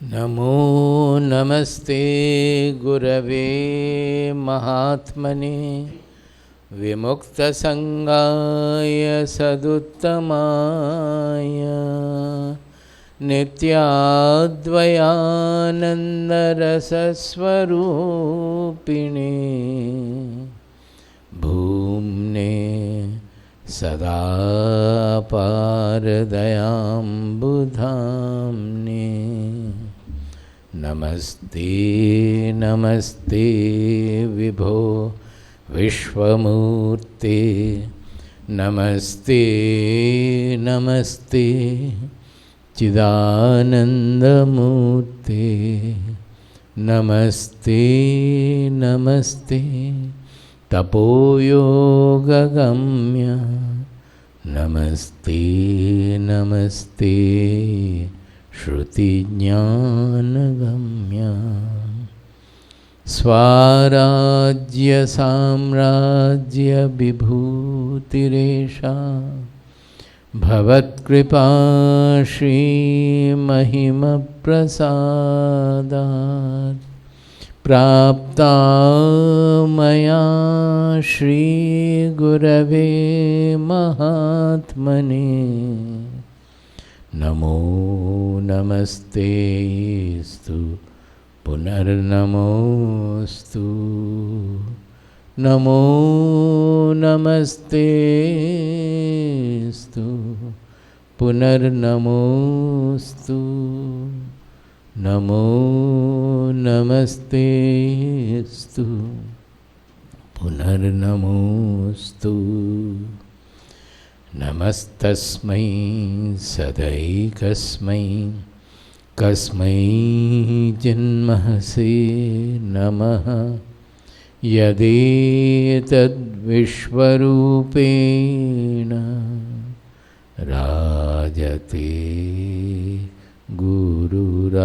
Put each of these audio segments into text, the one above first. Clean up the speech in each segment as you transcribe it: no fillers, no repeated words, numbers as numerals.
नमो नमस्ते गुरवे महात्मने विमुक्तसंगाय सदुत्तमाय नित्याद्वयानन्दरसस्वरूपिणे भूम्ने सदा पारदयाम्बुधाम्ने नमस्ते नमस्ते विभो विश्वमूर्ते नमस्ते नमस्ते चिदानन्दमूर्ते नमस्ते नमस्ते तपोयोगगम्य नमस्ते नमस्ते श्रुतिज्ञानगम्य स्वाराज्य साम्राज्य विभूतिरेषा भवत्कृपा श्रीमहिमप्रसादात् प्राप्ता मया श्रीगुरवे महात्मने नमो नमस्तेस्तु पुनर्नमोस्तु नमो नमस्तेस्तु पुनर्नमोस्तु नमो नमस्तेस्तु पुनर्नमोस्तु नमस्तस्मै सदैकस्मै कस्मै जन्महसे नमः यदेतद्विश्वरूपेण राजते गुरुराजते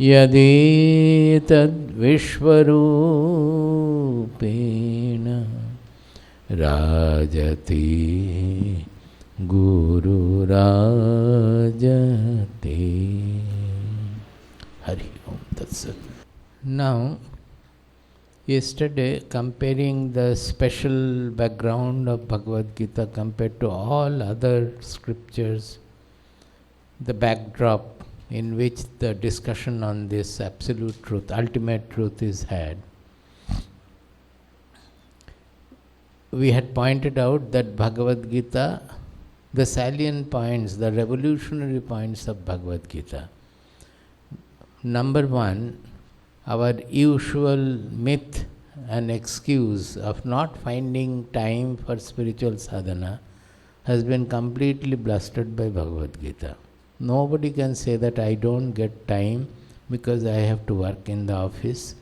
यदेतद्विश्वरूपेण राजते गुरुराजते Hari Om Tat Sat. Now, yesterday, comparing the special background of Bhagavad Gita compared to all other scriptures, the backdrop in which the discussion on this absolute truth, ultimate truth is had, we had pointed out that Bhagavad Gita, the salient points, the revolutionary points of Bhagavad Gita. Number one, our usual myth and excuse of not finding time for spiritual sadhana has been completely blasted by Bhagavad Gita. Nobody can say that I don't get time because I have to work in the office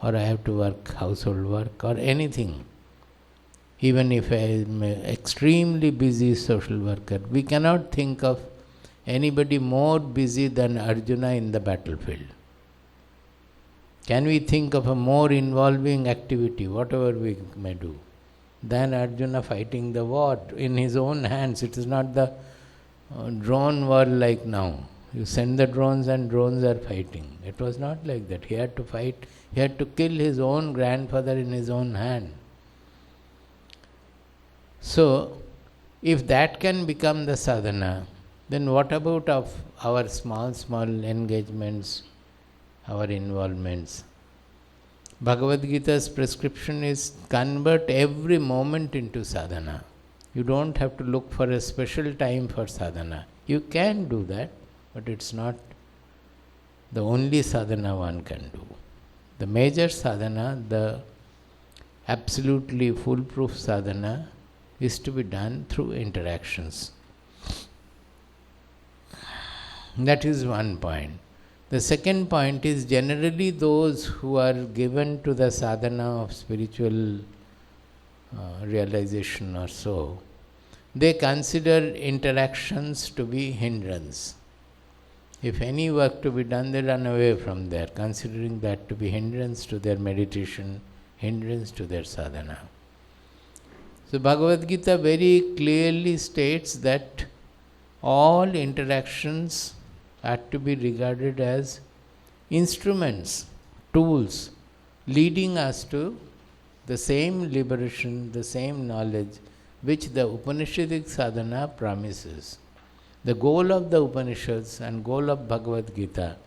or I have to work household work or anything. Even if I am an extremely busy social worker, we cannot think of anybody more busy than Arjuna in the battlefield. Can we think of a more involving activity, whatever we may do, than Arjuna fighting the war in his own hands? It is not the drone war like now. You send the drones and drones are fighting. It was not like that. He had to fight, he had to kill his own grandfather in his own hand. So, if that can become the sadhana, then what about of our small engagements, our involvements? Bhagavad Gita's prescription is convert every moment into sadhana. You don't have to look for a special time for sadhana. You can do that, but it's not the only sadhana one can do. The major sadhana, the absolutely foolproof sadhana, is to be done through interactions. That is one point. The second point is generally those who are given to the sadhana of spiritual realization or so, they consider interactions to be hindrance. If any work to be done, they run away from there, considering that to be hindrance to their meditation, hindrance to their sadhana. So Bhagavad Gita very clearly states that all interactions are to be regarded as instruments, tools, leading us to the same liberation, the same knowledge which the Upanishadic sadhana promises. The goal of the Upanishads and goal of Bhagavad Gita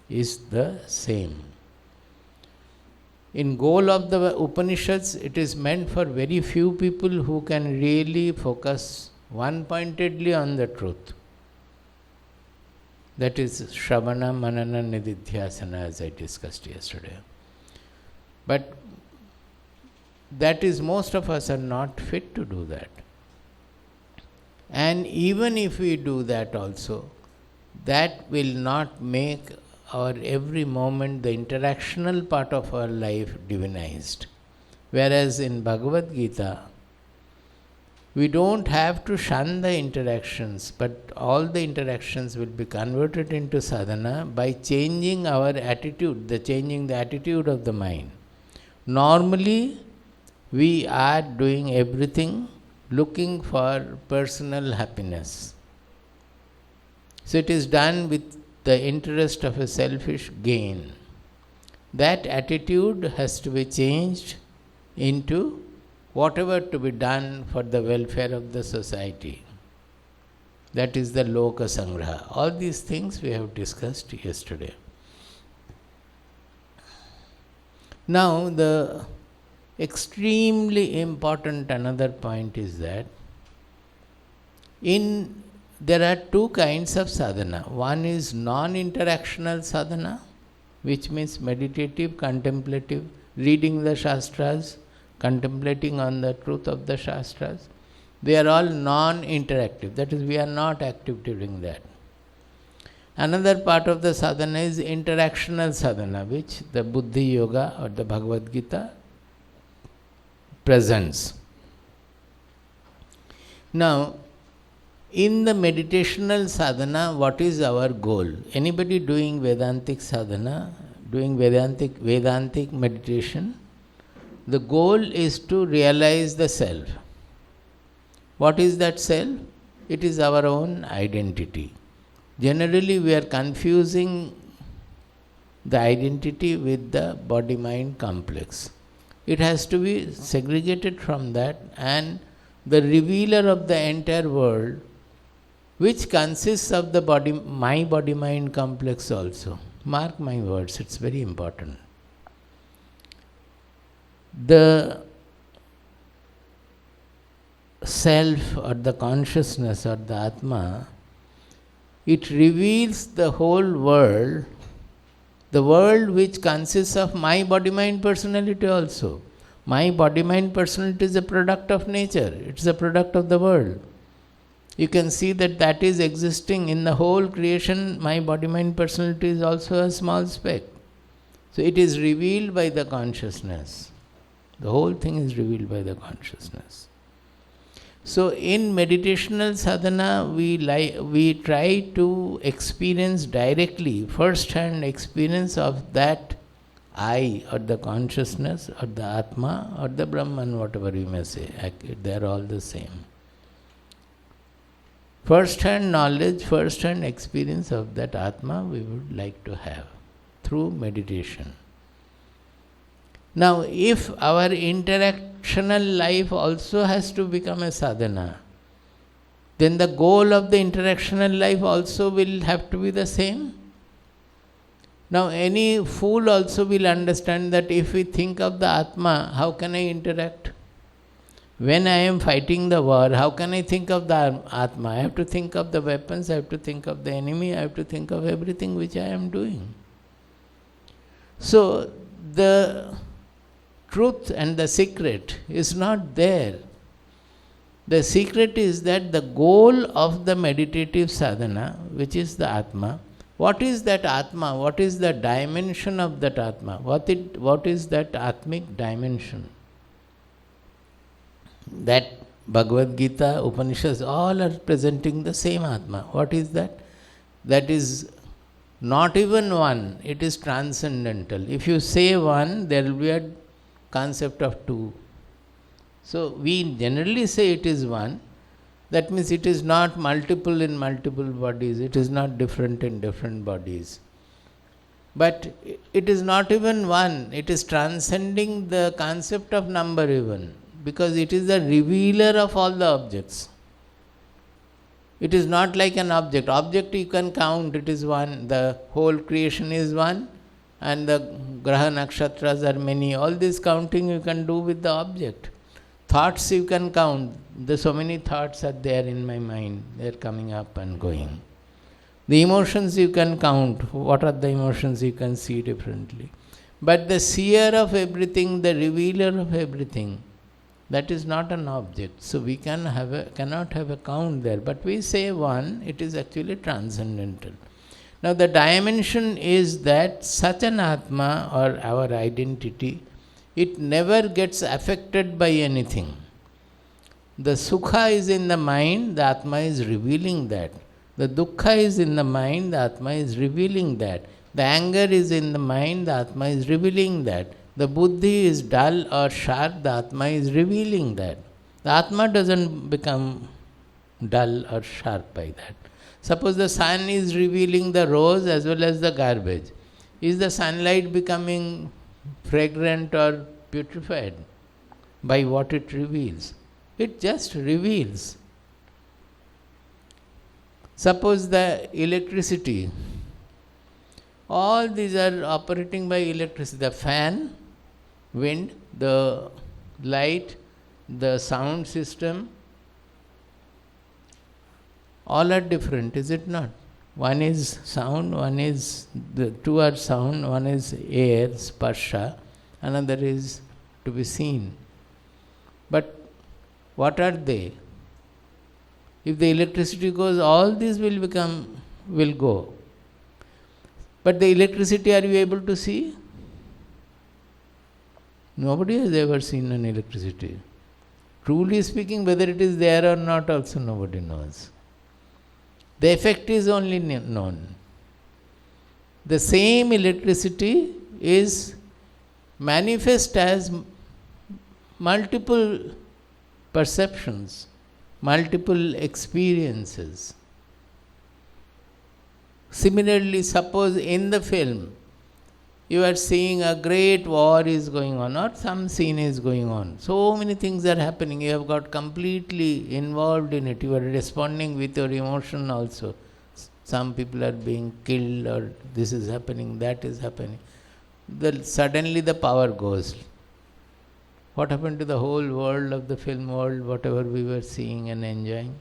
is the same. In goal of the Upanishads, it is meant for very few people who can really focus one-pointedly on the truth. That is Shravana, Manana, Nididhyasana, as I discussed yesterday. But that is, most of us are not fit to do that. And even if we do that also, that will not make our every moment, the interactional part of our life, divinized. Whereas in Bhagavad Gita, we don't have to shun the interactions, but all the interactions will be converted into sadhana by changing our attitude, changing the attitude of the mind. Normally, we are doing everything looking for personal happiness. So it is done with the interest of a selfish gain. That attitude has to be changed into whatever to be done for the welfare of the society. That is the Loka Sangraha. All these things we have discussed yesterday. Now, the extremely important another point is that there are two kinds of sadhana. One is non-interactional sadhana, which means meditative, contemplative, reading the Shastras, contemplating on the truth of the Shastras. They are all non-interactive. That is, we are not active during that. Another part of the sadhana is interactional sadhana, which the Buddhi Yoga or the Bhagavad Gita presents. Now, in the meditational sadhana, what is our goal? Anybody doing Vedantic sadhana, doing Vedantic meditation, the goal is to realize the self. What is that self? It is our own identity. Generally, we are confusing the identity with the body-mind complex. It has to be segregated from that, and the revealer of the entire world, which consists of the my body-mind complex also. Mark my words, it's very important. The self or the consciousness or the Atma, it reveals the whole world, the world which consists of my body-mind personality also. My body-mind personality is a product of nature, it's a product of the world. You can see that is existing in the whole creation. My body-mind personality is also a small speck. So it is revealed by the consciousness. The whole thing is revealed by the consciousness. So in meditational sadhana, we try to experience directly, first-hand experience of that I or the consciousness or the Atma or the Brahman, whatever you may say. They are all the same. First-hand knowledge, first-hand experience of that Atma we would like to have through meditation. Now, if our interactional life also has to become a sadhana, then the goal of the interactional life also will have to be the same. Now, any fool also will understand that if we think of the Atma, how can I interact? When I am fighting the war, how can I think of the Atma? I have to think of the weapons, I have to think of the enemy, I have to think of everything which I am doing. So, the truth and the secret is not there. The secret is that the goal of the meditative sadhana, which is the Atma, what is that Atma? What is the dimension of that Atma? What is that Atmic dimension? That Bhagavad Gita, Upanishads, all are presenting the same Atma. What is that? That is not even one, it is transcendental. If you say one, there will be a concept of two. So we generally say it is one, That means it is not multiple in multiple bodies, it is not different in different bodies. But it is not even one, it is transcending the concept of number even, because it is the revealer of all the objects. It is not like an object. Object you can count, it is one, the whole creation is one, and the graha nakshatras are many. All this counting you can do with the object. Thoughts you can count. There's so many thoughts are there in my mind. They are coming up and going. The emotions you can count. What are the emotions you can see differently. But the seer of everything, the revealer of everything, that is not an object. So we cannot have a count there. But we say one, it is actually transcendental. Now the dimension is that such an Atma or our identity, it never gets affected by anything. The Sukha is in the mind, the Atma is revealing that. The Dukkha is in the mind, the Atma is revealing that. The anger is in the mind, the Atma is revealing that. The Buddhi is dull or sharp, the Atma is revealing that. The Atma doesn't become dull or sharp by that. Suppose the sun is revealing the rose as well as the garbage. Is the sunlight becoming fragrant or putrefied by what it reveals? It just reveals. Suppose the electricity, all these are operating by electricity. The fan, wind, the light, the sound system, all are different, is it not? One is sound, the two are sound, one is air, sparsha, another is to be seen. But what are they? If the electricity goes, all these will go. But the electricity, are you able to see? Nobody has ever seen an electricity. Truly speaking, whether it is there or not also nobody knows. The effect is only known. The same electricity is manifest as multiple perceptions, multiple experiences. Similarly, suppose in the film, you are seeing a great war is going on or some scene is going on. So many things are happening. You have got completely involved in it. You are responding with your emotion also. Some people are being killed or this is happening, that is happening. Suddenly the power goes. What happened to the whole world of the film world, whatever we were seeing and enjoying?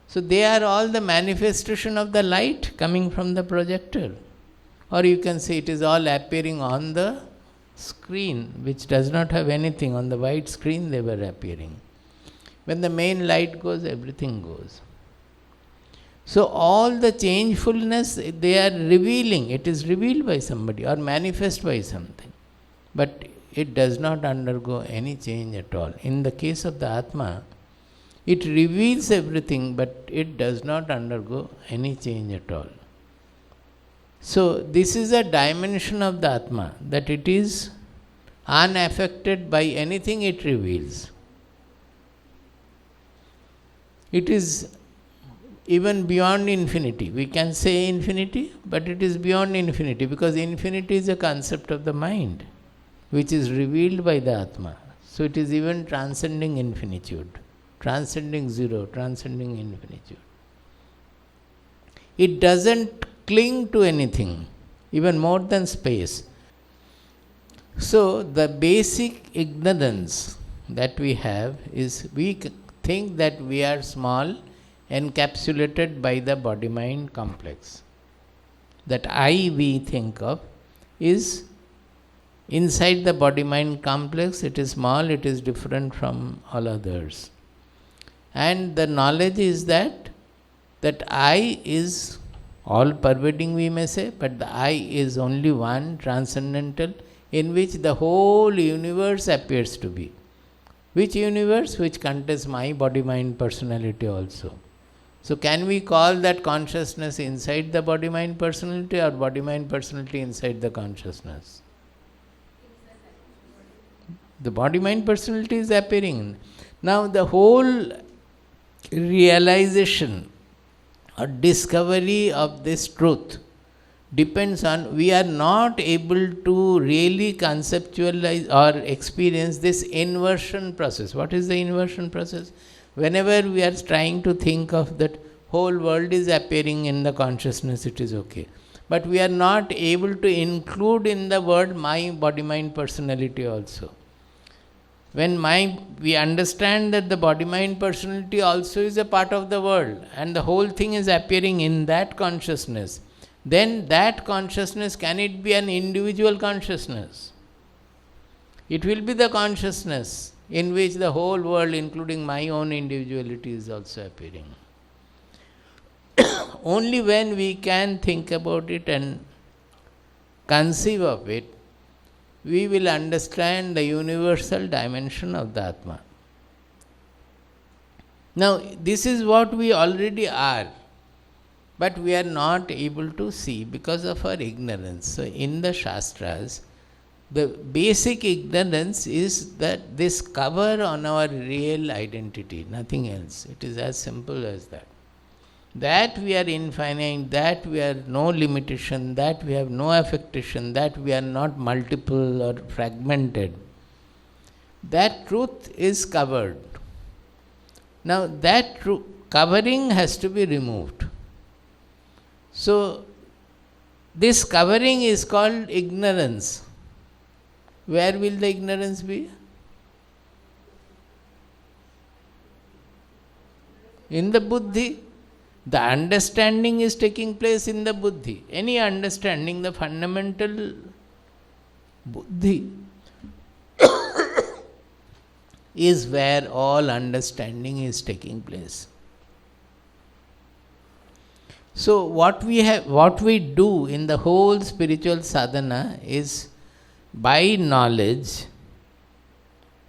So they are all the manifestation of the light coming from the projector. Or you can say it is all appearing on the screen, which does not have anything. On the white screen they were appearing. When the main light goes, everything goes. So all the changefulness, they are revealing. It is revealed by somebody or manifest by something. But it does not undergo any change at all. In the case of the Atma, it reveals everything, but it does not undergo any change at all. So this is a dimension of the Atma, that it is unaffected by anything it reveals. It is even beyond infinity. We can say infinity, but it is beyond infinity, because infinity is a concept of the mind, which is revealed by the Atma. So it is even transcending infinitude, transcending zero, transcending infinitude. It doesn't cling to anything, even more than space. So the basic ignorance that we have is we think that we are small, encapsulated by the body-mind complex. That I we think of is inside the body-mind complex. It is small, it is different from all others. And the knowledge is that I is all pervading, we may say, but the I is only one, transcendental, in which the whole universe appears to be. Which universe? Which contains my body-mind personality also. So can we call that consciousness inside the body-mind personality or body-mind personality inside the consciousness? The body-mind personality is appearing. Now the whole realization or discovery of this truth depends on, we are not able to really conceptualize or experience this inversion process. What is the inversion process? Whenever we are trying to think of that whole world is appearing in the consciousness, it is okay. But we are not able to include in the word my body, mind, personality also. When we understand that the body, mind, personality also is a part of the world and the whole thing is appearing in that consciousness, then that consciousness, can it be an individual consciousness? It will be the consciousness in which the whole world, including my own individuality, is also appearing. Only when we can think about it and conceive of it, we will understand the universal dimension of the Atma. Now, this is what we already are, but we are not able to see because of our ignorance. So, in the Shastras, the basic ignorance is that this cover on our real identity, nothing else. It is as simple as that. That we are infinite, that we are no limitation, that we have no affectation, that we are not multiple or fragmented. That truth is covered. Now that covering has to be removed. So this covering is called ignorance. Where will the ignorance be? In the Buddhi. The understanding is taking place in the Buddhi. Any understanding, the fundamental Buddhi is where all understanding is taking place. So what we do in the whole spiritual sadhana is, by knowledge,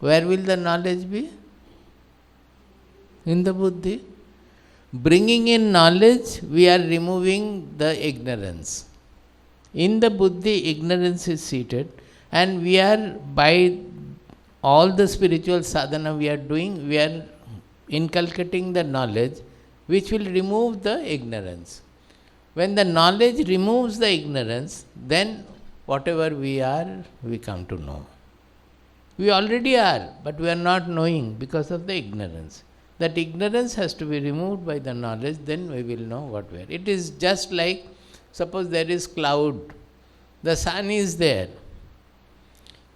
where will the knowledge be? In the Buddhi. Bringing in knowledge, we are removing the ignorance. In the Buddhi, ignorance is seated, and we are, by all the spiritual sadhana we are doing, we are inculcating the knowledge which will remove the ignorance. When the knowledge removes the ignorance, then whatever we are, we come to know. We already are, but we are not knowing because of the ignorance. That ignorance has to be removed by the knowledge, then we will know what we are. It is just like, suppose there is cloud, the sun is there.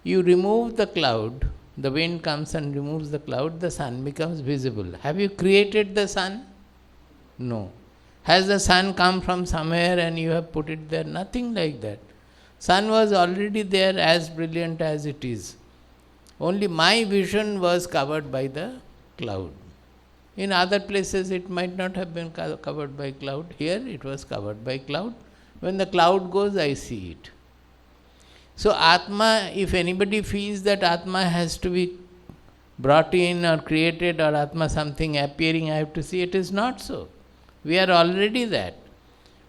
You remove the cloud, the wind comes and removes the cloud, the sun becomes visible. Have you created the sun? No. Has the sun come from somewhere and you have put it there? Nothing like that. Sun was already there, as brilliant as it is. Only my vision was covered by the cloud. In other places it might not have been covered by cloud. Here it was covered by cloud. When the cloud goes, I see it. So Atma, if anybody feels that Atma has to be brought in or created, or Atma something appearing, I have to see, it is not so. We are already that.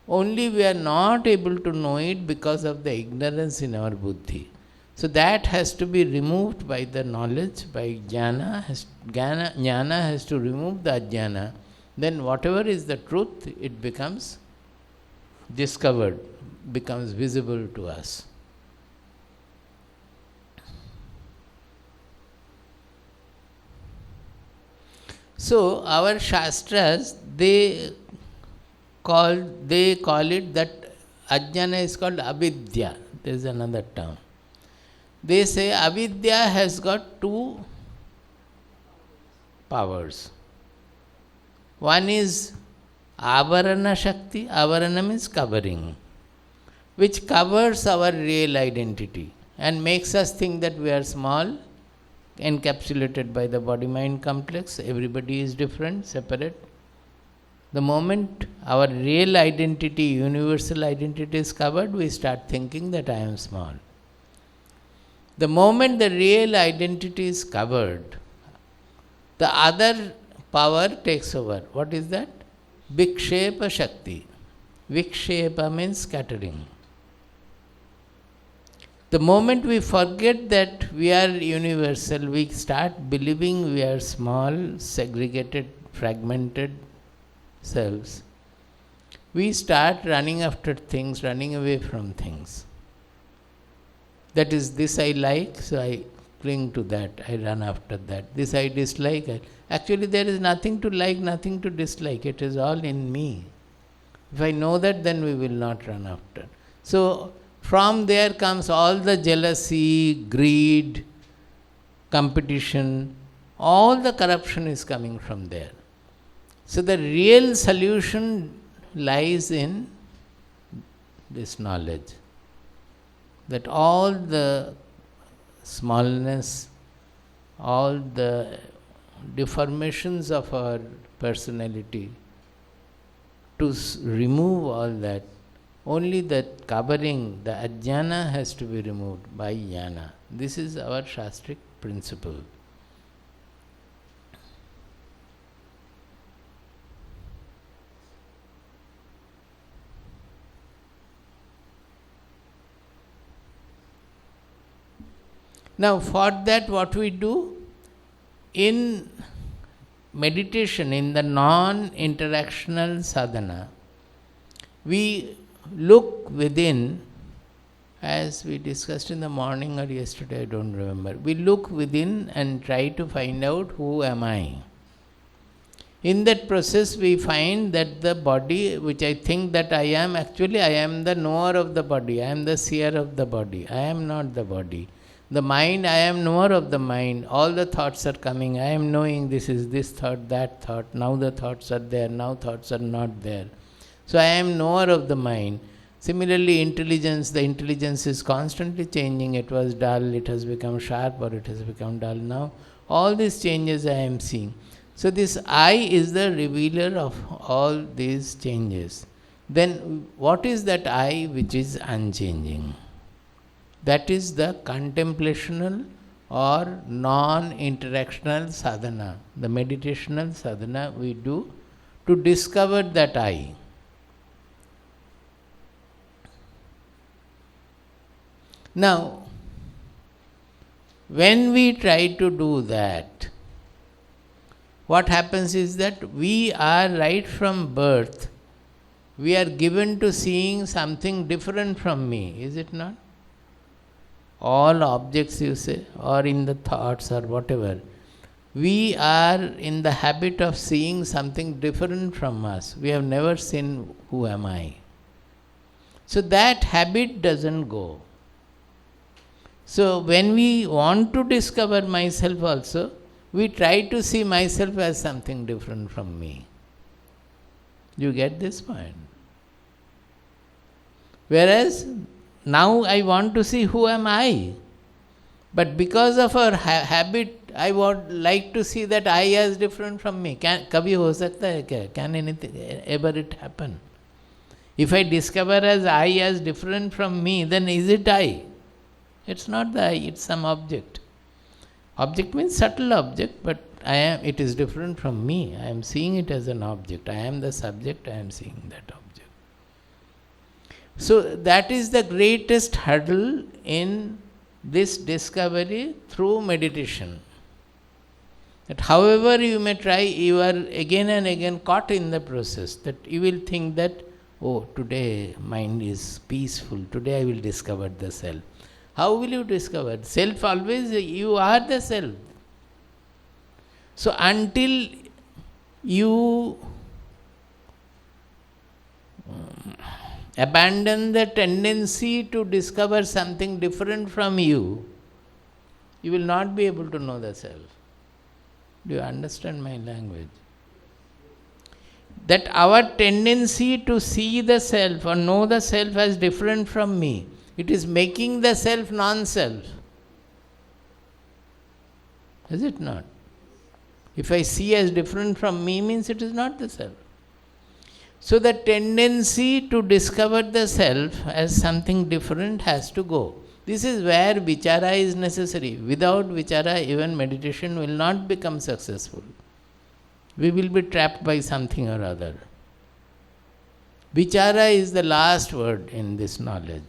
Only we are not able to know it because of the ignorance in our buddhi. So that has to be removed by the knowledge, by jnana. Jnana has to remove the ajnana. Then whatever is the truth, it becomes discovered, becomes visible to us. So our Shastras, they call it that ajnana is called avidya. There is another term. They say avidya has got two powers. One is avarana shakti. Avarana means covering, which covers our real identity and makes us think that we are small, encapsulated by the body-mind complex. Everybody is different, separate. The moment our real identity, universal identity is covered, we start thinking that I am small. The moment the real identity is covered, the other power takes over. What is that? Vikshepa Shakti. Vikshepa means scattering. The moment we forget that we are universal, we start believing we are small, segregated fragmented selves, we start running after things, running away from things. That is, this I like, so I cling to that, I run after that. This I dislike. Actually, there is nothing to like, nothing to dislike. It is all in me. If I know that, then we will not run after. So, from there comes all the jealousy, greed, competition, all the corruption is coming from there. So, the real solution lies in this knowledge, that all the smallness, all the deformations of our personality, to remove all that, only that covering, the ajnana has to be removed by jnana. This is our Shastric principle. Now, for that, what we do in meditation, in the non-interactional sadhana, we look within, as we discussed in the morning or yesterday, I don't remember. We look within and try to find out who am I. In that process, we find that the body, which I think that I am, actually I am the knower of the body, I am the seer of the body, I am not the body. The mind, I am knower of the mind. All the thoughts are coming. I am knowing this is this thought, that thought. Now the thoughts are there. Now thoughts are not there. So I am knower of the mind. Similarly, intelligence, the intelligence is constantly changing. It was dull, it has become sharp, or it has become dull now. All these changes I am seeing. So this I is the revealer of all these changes. Then what is that I which is unchanging? That is the contemplational or non-interactional sadhana, the meditational sadhana we do to discover that I. Now, when we try to do that, what happens is that we are right from birth, we are given to seeing something different from me, is it not? All objects, you say, or in the thoughts or whatever, we are in the habit of seeing something different from us. We have never seen who am I. So that habit doesn't go. So when we want to discover myself also, we try to see myself as something different from me. You get this point? Whereas now I want to see who am I. But because of our habit, I would like to see that I as different from me. Kabhi ho sakta hai kya? Can anything ever it happen? If I discover as I as different from me, then is it I? It's not the I, it's some object. Object means subtle object, but it is different from me. I am seeing it as an object. I am the subject, I am seeing that object. So that is the greatest hurdle in this discovery through meditation. That however you may try, you are again and again caught in the process. That you will think that, oh, today mind is peaceful, today I will discover the self. How will you discover? Self always, you are the self. So until you abandon the tendency to discover something different from you, you will not be able to know the self. Do you understand my language? That our tendency to see the self or know the self as different from me, it is making the self non-self. Is it not? If I see as different from me, means it is not the self. So the tendency to discover the self as something different has to go. This is where vichara is necessary. Without vichara, even meditation will not become successful. We will be trapped by something or other. Vichara is the last word in this knowledge.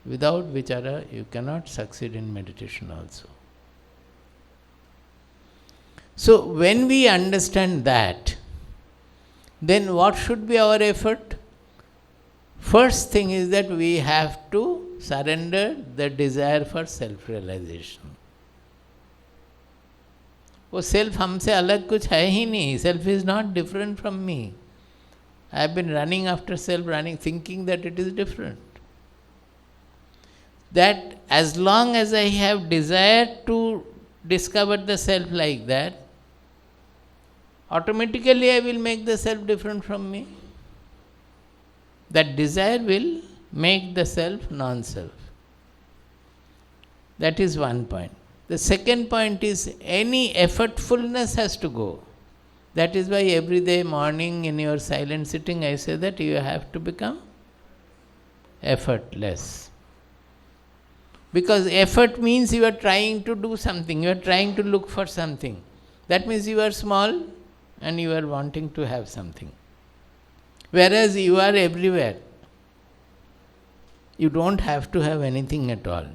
Without vichara, you cannot succeed in meditation also. So when we understand that, then what should be our effort? First thing is that we have to surrender the desire for self-realization. वो self हमसे अलग कुछ है ही नहीं. Self is not different from me. I have been running after self, thinking that it is different. That as long as I have desire to discover the self like that, automatically I will make the self different from me. That desire will make the self non-self. That is one point. The second point is any effortfulness has to go. That is why every day morning in your silent sitting I say that you have to become effortless. Because effort means you are trying to do something, you are trying to look for something. That means you are small and you are wanting to have something. Whereas you are everywhere. You don't have to have anything at all.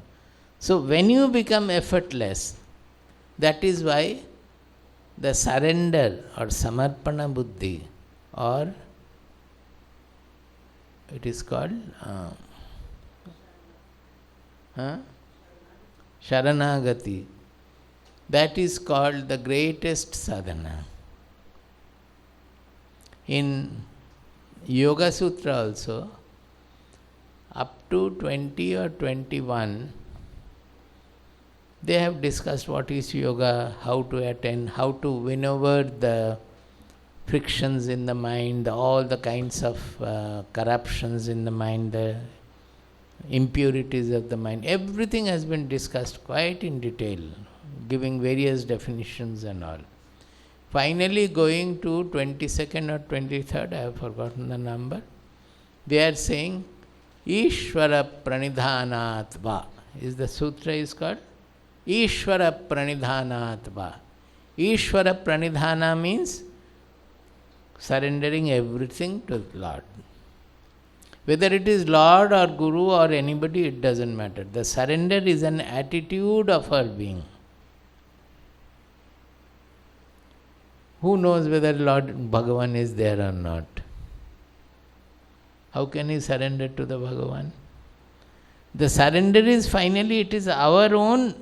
So when you become effortless, that is why the surrender or samarpana buddhi, or it is called sharanagati, that is called the greatest sadhana. In Yoga Sutra also, up to 20 or 21, they have discussed what is yoga, how to attain, how to win over the frictions in the mind, all the kinds of corruptions in the mind, the impurities of the mind. Everything has been discussed quite in detail, giving various definitions and all. Finally, going to 22nd or 23rd, I have forgotten the number, they are saying, Ishvara pranidhanat va. Is the sutra is called? Ishvara pranidhanat va. Ishvara pranidhana means surrendering everything to the Lord. Whether it is Lord or Guru or anybody, it doesn't matter. The surrender is an attitude of our being. Who knows whether Lord Bhagavan is there or not? How can he surrender to the Bhagavan? The surrender is finally, it is our own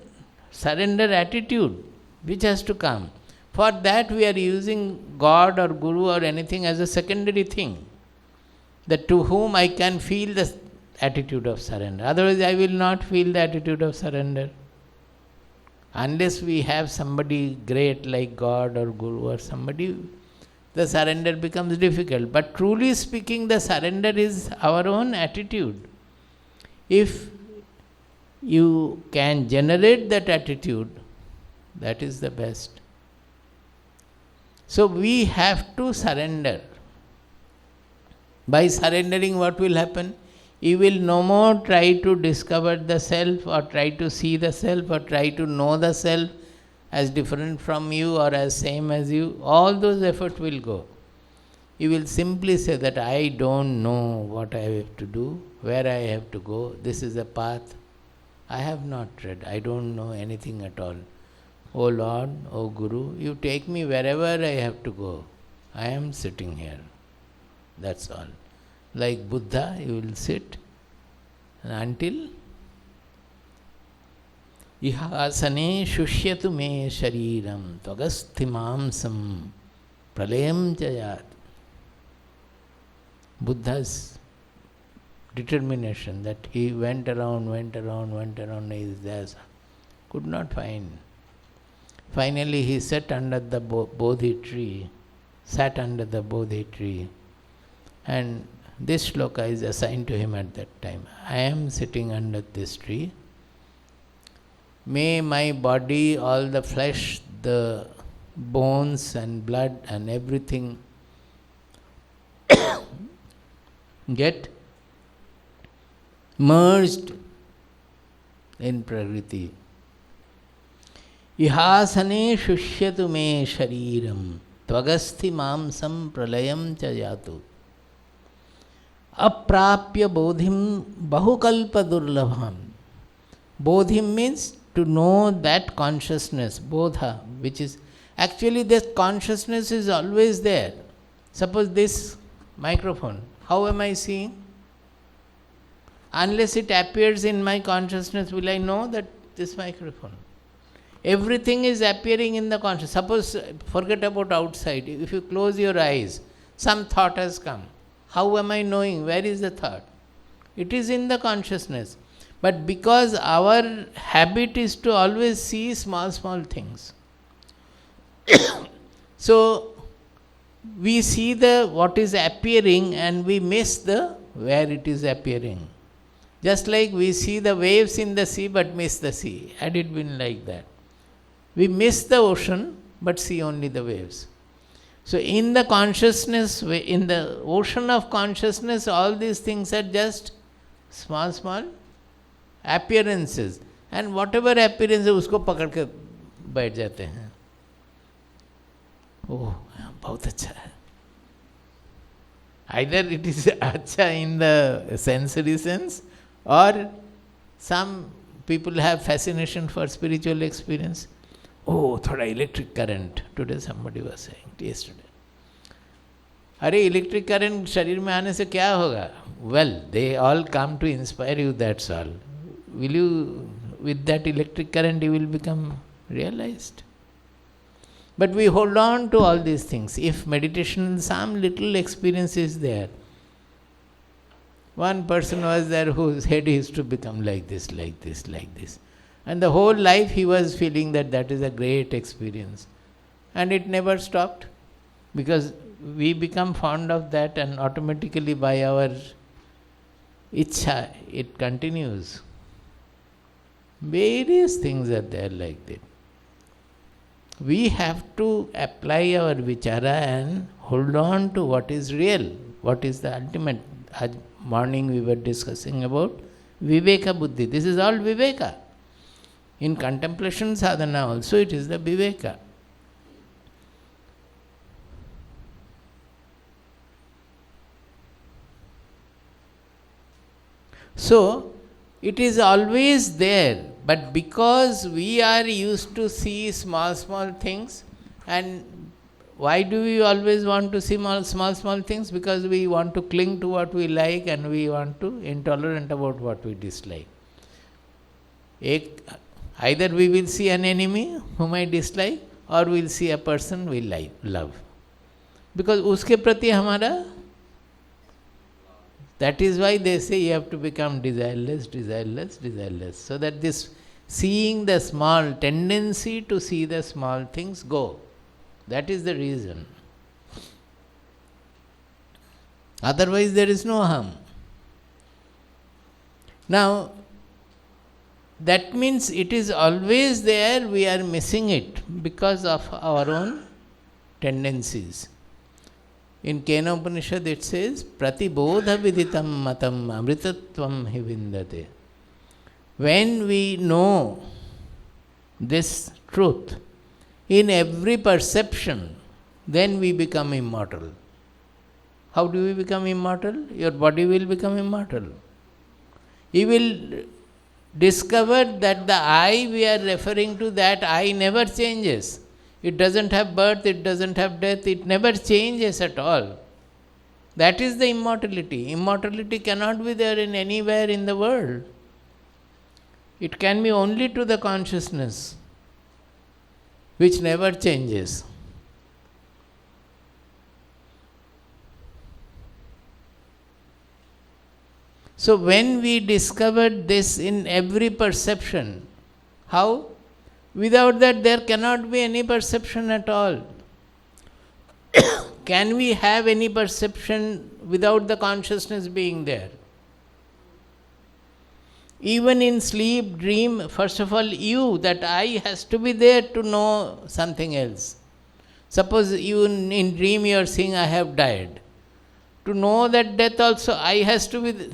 surrender attitude which has to come. For that we are using God or Guru or anything as a secondary thing. That to whom I can feel the attitude of surrender. Otherwise I will not feel the attitude of surrender. Unless we have somebody great like God or Guru or somebody, the surrender becomes difficult. But truly speaking, the surrender is our own attitude. If you can generate that attitude, that is the best. So we have to surrender. By surrendering, what will happen? You will no more try to discover the self or try to see the self or try to know the self as different from you or as same as you. All those efforts will go. You will simply say that I don't know what I have to do, where I have to go. This is a path I have not read. I don't know anything at all. O Lord, O Guru, you take me wherever I have to go. I am sitting here. That's all. Like Buddha, you will sit until ihasane shushyatu me shariram tvagasthimamsam pralayam jayat. Buddha's determination that he went around, he is there, could not find. Finally he sat under the Bodhi tree, and this shloka is assigned to him at that time. I am sitting under this tree. May my body, all the flesh, the bones and blood and everything get merged in Prakriti. Ihasane shushyatu me shariram tvagasthi mamsam pralayam cha yatu. Aprapya bodhim bahukalpa durlabham. Bodhim means to know that consciousness, bodha, which is actually this consciousness is always there. Suppose this microphone, how am I seeing? Unless it appears in my consciousness, will I know that this microphone? Everything is appearing in the consciousness. Suppose, forget about outside. If you close your eyes, some thought has come. How am I knowing? Where is the thought? It is in the consciousness. But because our habit is to always see small, small things. So, we see the what is appearing and we miss the where it is appearing. Just like we see the waves in the sea but miss the sea. Had it been like that? We miss the ocean but see only the waves. So in the consciousness, in the ocean of consciousness, all these things are just small, small appearances. And whatever appearance है उसको पकड़ के बैठ जाते हैं. ओह, बहुत अच्छा है. Either it is अच्छा in the sensory sense, or some people have fascination for spiritual experience. Oh, thoda electric current. Today somebody was saying, yesterday. अरे इलेक्ट्रिक करंट शरीर में आने से क्या होगा? Well, they all come to inspire you, that's all. Will you, with that electric current, you will become realized. But we hold on to all these things. If meditation, some little experience is there. One person was there whose head used to become like this, like this, like this. And the whole life he was feeling that that is a great experience. And it never stopped. Because we become fond of that and automatically by our ichha, it continues. Various things are there like that. We have to apply our vichara and hold on to what is real, what is the ultimate. Morning we were discussing about viveka buddhi. This is all viveka. In contemplation sadhana also it is the viveka. So, it is always there, but because we are used to see small, small things, and why do we always want to see small things? Because we want to cling to what we like and we want to intolerant about what we dislike. Either we will see an enemy whom I dislike, or we will see a person we love. Because uske prati hamara, that is why they say you have to become desireless, desireless, desireless. So that this seeing the small, tendency to see the small things go. That is the reason. Otherwise there is no harm. Now, that means it is always there, we are missing it because of our own tendencies. In Kena Upanishad it says, Pratibodha viditam matam amritatvam hi vindate. When we know this truth in every perception, then we become immortal. How do we become immortal? Your body will become immortal. You will discover that the I we are referring to, that I never changes. It doesn't have birth, it doesn't have death, it never changes at all. That is the immortality. Immortality cannot be there in anywhere in the world. It can be only to the consciousness, which never changes. So when we discovered this in every perception, how? Without that there cannot be any perception at all. Can we have any perception without the consciousness being there? Even in sleep, dream, first of all you, that I has to be there to know something else. Suppose you in dream you are saying I have died. To know that death also I has to be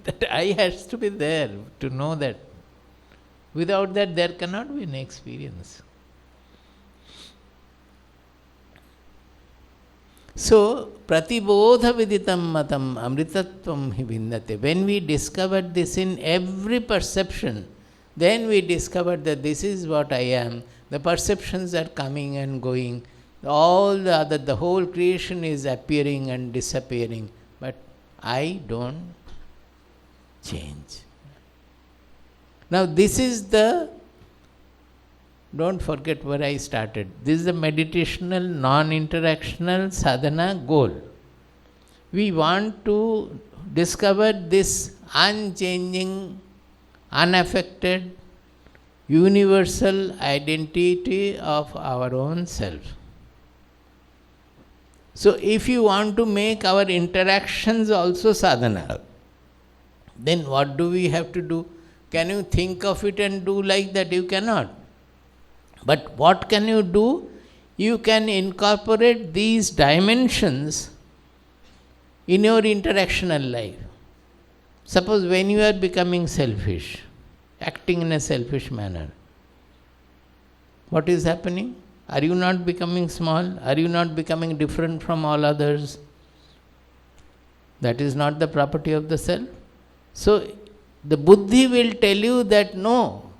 that I has to be there to know that. Without that there cannot be an experience. So, pratibodha viditam matam amritatvam hi vindate. When we discover this in every perception, then we discover that this is what I am. The perceptions are coming and going. All the other, the whole creation is appearing and disappearing, but I don't change. Now this is the, don't forget where I started. This is the meditational, non-interactional sadhana goal. We want to discover this unchanging, unaffected, universal identity of our own self. So if you want to make our interactions also sadhana, then what do we have to do? Can you think of it and do like that? You cannot. But what can you do? You can incorporate these dimensions in your interactional life. Suppose when you are becoming selfish, acting in a selfish manner, what is happening? Are you not becoming small? Are you not becoming different from all others? That is not the property of the self. So the Buddhi will tell you that no,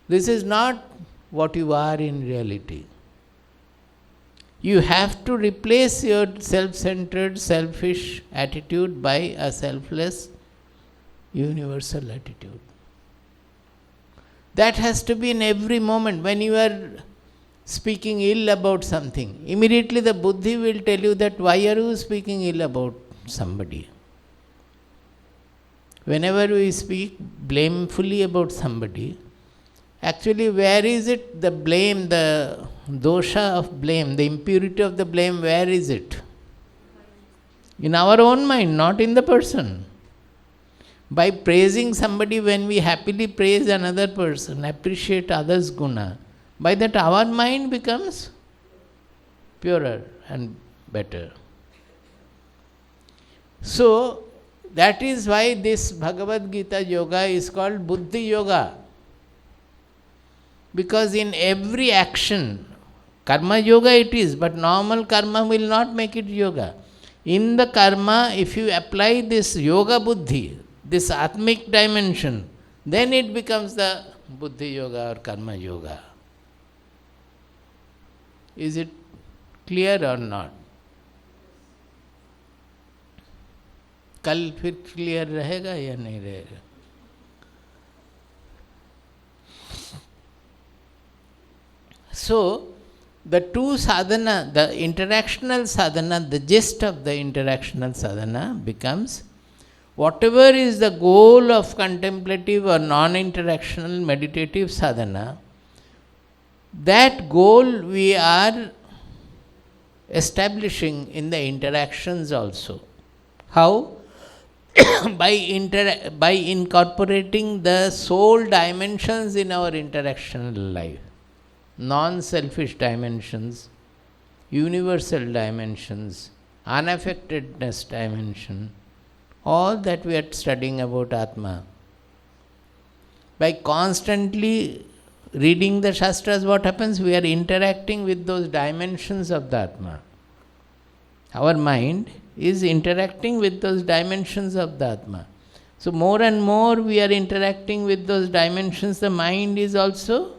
this is not what you are in reality. You have to replace your self-centered, selfish attitude by a selfless, universal attitude. That has to be in every moment. When you are speaking ill about something, immediately the Buddhi will tell you that why are you speaking ill about somebody? Whenever we speak blamefully about somebody, actually where is it, the blame, the dosha of blame, the impurity of the blame, where is it? In our own mind, not in the person. By praising somebody, when we happily praise another person, appreciate others' guna, by that our mind becomes purer and better. So, that is why this Bhagavad Gita yoga is called Buddhi yoga. Because in every action, karma yoga it is, but normal karma will not make it yoga. In the karma, if you apply this yoga buddhi, this atmic dimension, then it becomes the Buddhi yoga or karma yoga. Is it clear or not? कल फिर clear रहेगा या नहीं रहेगा? So, the two sadhana, the interactional sadhana, the gist of the interactional sadhana becomes whatever is the goal of contemplative or non-interactional meditative sadhana, that goal we are establishing in the interactions also. How? by incorporating the soul dimensions in our interactional life. Non-selfish dimensions, universal dimensions, unaffectedness dimension, all that we are studying about Atma. By constantly reading the Shastras, what happens? We are interacting with those dimensions of the Atma. Our mind is interacting with those dimensions of the Atma. So more and more we are interacting with those dimensions, the mind is also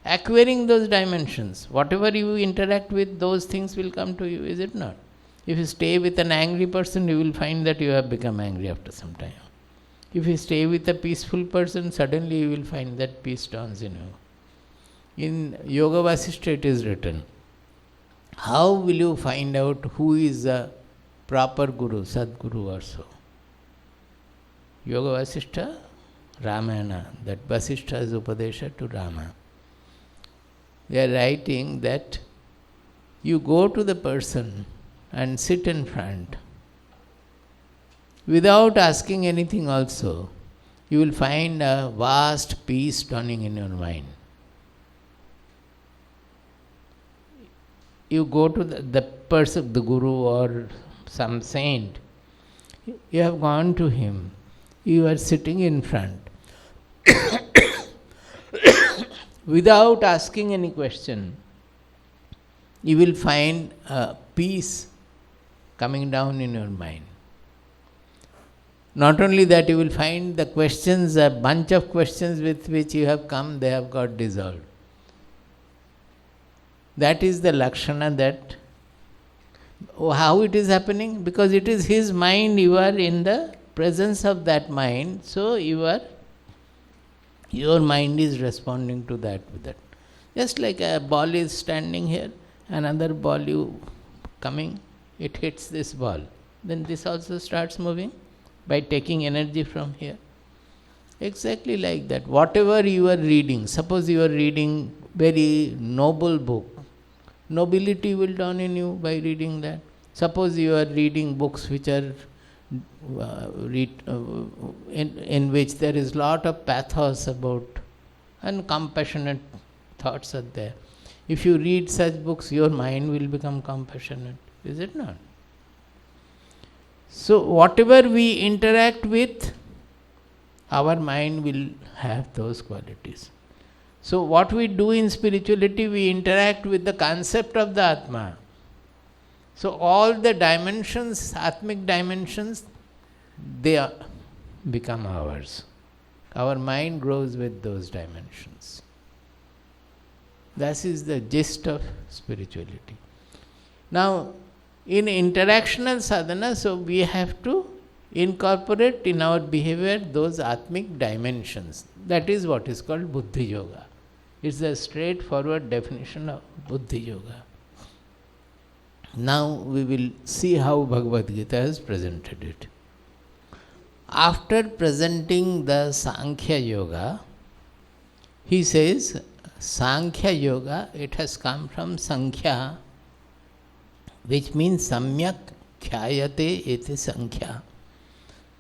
acquiring those dimensions. Whatever you interact with, those things will come to you, is it not? If you stay with an angry person, you will find that you have become angry after some time. If you stay with a peaceful person, suddenly you will find that peace dawns in you. In Yoga Vasishtha it is written, how will you find out who is the proper Guru, Sadguru or so? Yoga Vasishtha, Ramayana, that Vasishtha is Upadesha to Rama. They are writing that you go to the person and sit in front. Without asking anything also, you will find a vast peace dawning in your mind. You go to the person, the Guru or some saint, you have gone to him, you are sitting in front. Without asking any question, you will find peace coming down in your mind. Not only that, you will find the questions, a bunch of questions with which you have come, they have got dissolved. That is the Lakshana that. How it is happening? Because it is his mind, you are in the presence of that mind, so your mind is responding to that with that. Just like a ball is standing here, another ball you coming, it hits this ball. Then this also starts moving by taking energy from here. Exactly like that. Whatever you are reading, suppose you are reading very noble book, nobility will dawn in you by reading that. Suppose you are reading books which are in which there is lot of pathos about and compassionate thoughts are there. If you read such books, your mind will become compassionate, is it not? So whatever we interact with, our mind will have those qualities. So what we do in spirituality, we interact with the concept of the Atma. So all the dimensions, Atmic dimensions, they become ours. Our mind grows with those dimensions. That is the gist of spirituality. Now, in interactional sadhana, so we have to incorporate in our behavior those Atmic dimensions. That is what is called Buddhi Yoga. It's a straightforward definition of Buddhi Yoga. Now we will see how Bhagavad Gita has presented it. After presenting the Sankhya Yoga, he says, Sankhya Yoga, it has come from Sankhya, which means Samyak Khyayate iti Sankhya.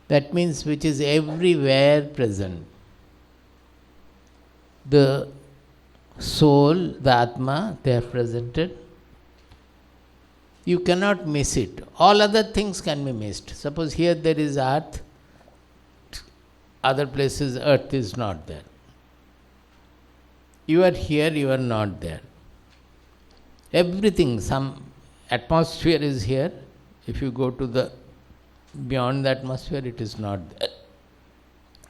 That means which is everywhere present. The soul, the Atma, they are presented. You cannot miss it. All other things can be missed. Suppose here there is earth, other places earth is not there. You are here, you are not there. Everything, some atmosphere is here. If you go to the beyond the atmosphere, it is not there.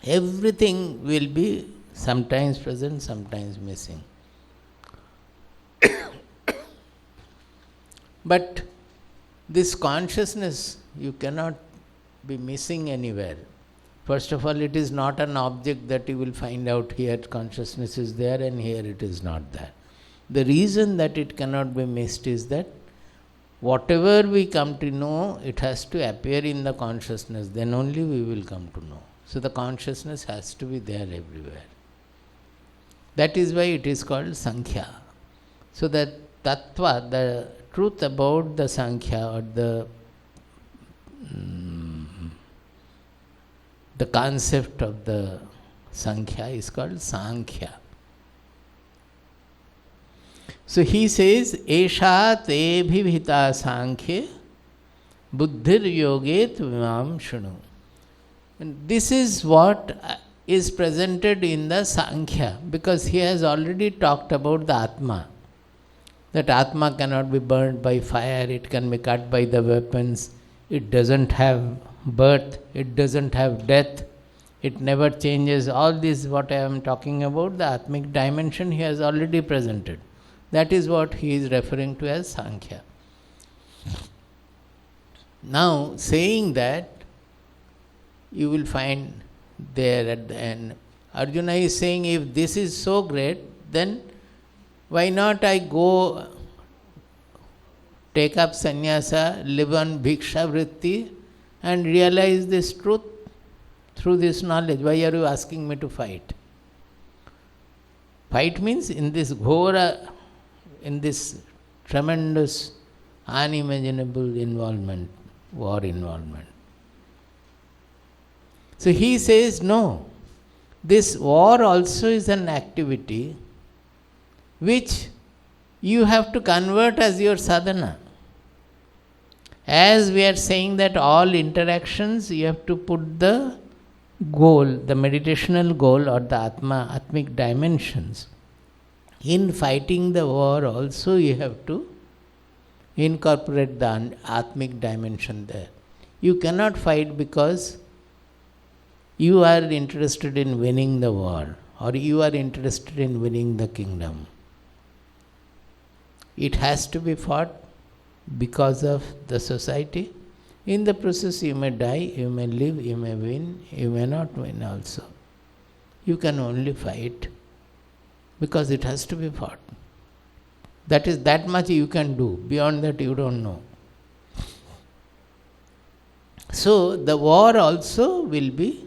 Everything will be sometimes present, sometimes missing. But this consciousness, you cannot be missing anywhere. First of all, it is not an object that you will find out here consciousness is there and here it is not there. The reason that it cannot be missed is that whatever we come to know, it has to appear in the consciousness, then only we will come to know. So the consciousness has to be there everywhere. That is why it is called Sankhya. So the Tattva, the truth about the Sankhya or the concept of the Sankhya is called Sankhya. So he says, Esha te bhivita Sankhye buddhir yoget vimam shunu. And this is what is presented in the Sankhya, because he has already talked about the Atma. That Atma cannot be burnt by fire, it can be cut by the weapons, it doesn't have birth, it doesn't have death, it never changes. All this what I am talking about, the Atmic dimension he has already presented. That is what he is referring to as Sankhya. Now, saying that, you will find there at the end, Arjuna is saying, if this is so great, then why not I go take up sannyasa, live on bhiksha vritti and realize this truth through this knowledge? Why are you asking me to fight? Fight means in this ghora, in this tremendous, unimaginable involvement, war involvement. So he says, no, this war also is an activity which you have to convert as your sadhana. As we are saying that all interactions, you have to put the goal, the meditational goal or the Atmic dimensions. In fighting the war also you have to incorporate the Atmic dimension there. You cannot fight because you are interested in winning the war or you are interested in winning the kingdom. it has to be fought because of the society. In the process you may die, you may live, you may win, you may not win also. You can only fight because it has to be fought. That much you can do. Beyond that you don't know. So the war also will be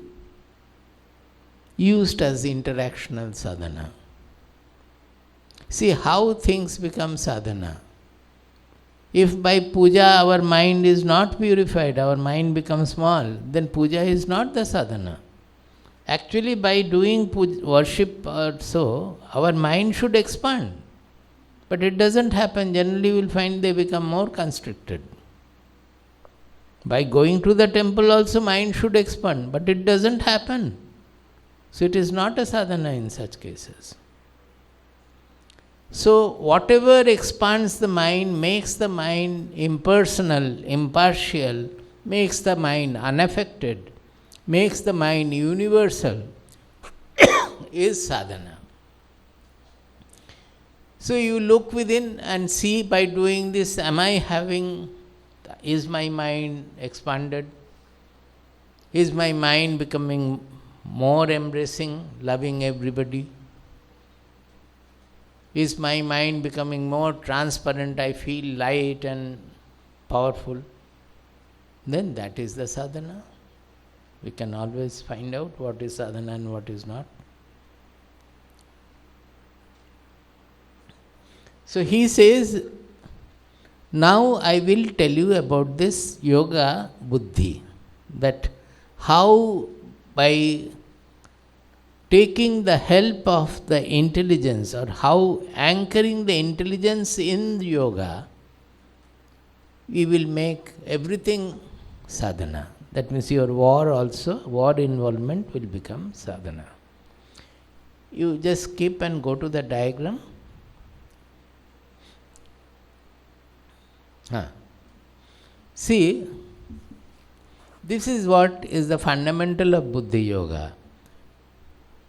used as interactional sadhana. See how things become sadhana. If by puja our mind is not purified, our mind becomes small, then puja is not the sadhana. Actually, by doing worship or so, our mind should expand. But it doesn't happen. Generally, you will find they become more constricted. By going to the temple also, mind should expand. But it doesn't happen. So, it is not a sadhana in such cases. So, whatever expands the mind, makes the mind impersonal, impartial, makes the mind unaffected, makes the mind universal, is sadhana. So you look within and see by doing this, is my mind expanded? Is my mind becoming more embracing, loving everybody? Is my mind becoming more transparent? I feel light and powerful. Then that is the sadhana. We can always find out what is sadhana and what is not. So he says, now I will tell you about this yoga buddhi, that how by taking the help of the intelligence, or how anchoring the intelligence in yoga, we will make everything sadhana. That means your war involvement will become sadhana. You just skip and go to the diagram. See, this is what is the fundamental of Buddhi Yoga.